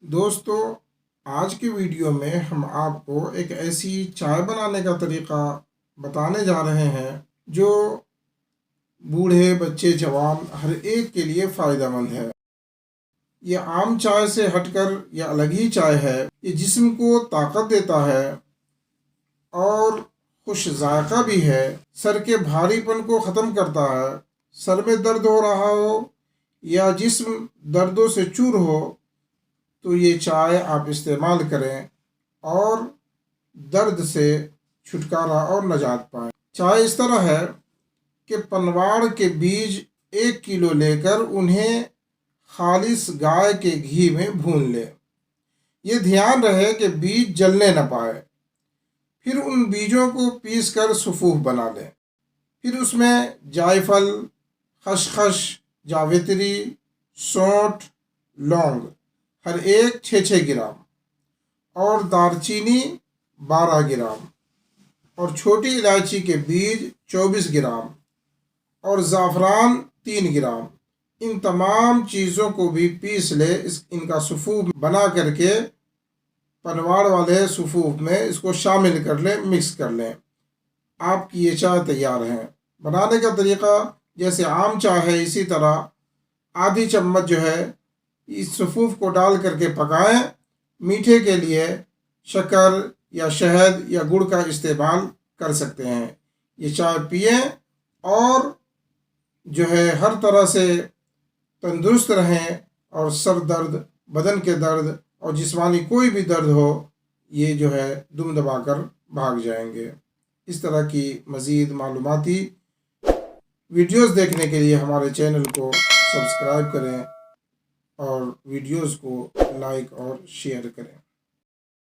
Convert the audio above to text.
دوستو، آج کی ویڈیو میں ہم آپ کو ایک ایسی چائے بنانے کا طریقہ بتانے جا رہے ہیں جو بوڑھے بچے جوان ہر ایک کے لیے فائدہ مند ہے۔ یہ عام چائے سے ہٹ کر یہ الگ ہی چائے ہے۔ یہ جسم کو طاقت دیتا ہے اور خوش ذائقہ بھی ہے۔ سر کے بھاری پن کو ختم کرتا ہے۔ سر میں درد ہو رہا ہو یا جسم دردوں سے چور ہو تو یہ چائے آپ استعمال کریں اور درد سے چھٹکارا اور نجات پائیں۔ چائے اس طرح ہے کہ پنواڑ کے بیج 1 کلو لے کر انہیں خالص گائے کے گھی میں بھون لیں۔ یہ دھیان رہے کہ بیج جلنے نہ پائے۔ پھر ان بیجوں کو پیس کر سفوف بنا لیں۔ پھر اس میں جائفل، خسخس، جاوتری، سونٹ، لونگ ہر ایک 6 گرام اور دارچینی 12 گرام اور چھوٹی الائچی کے بیج 24 گرام اور زعفران 3 گرام، ان تمام چیزوں کو بھی پیس لے۔ ان کا سفوف بنا کر کے پنواڑ والے سفوف میں اس کو شامل کر لیں، مکس کر لیں۔ آپ کی یہ چائے تیار ہے۔ بنانے کا طریقہ جیسے عام چائے ہے اسی طرح آدھی چمچ جو ہے اس سفوف کو ڈال کر کے پکائیں۔ میٹھے کے لیے شکر یا شہد یا گڑ کا استعمال کر سکتے ہیں۔ یہ چائے پئیں اور جو ہے ہر طرح سے تندرست رہیں اور سر درد، بدن کے درد اور جسمانی کوئی بھی درد ہو یہ جو ہے دم دبا کر بھاگ جائیں گے۔ اس طرح کی مزید معلوماتی ویڈیوز دیکھنے کے لیے ہمارے چینل کو سبسکرائب کریں اور ویڈیوز کو لائک اور شیئر کریں۔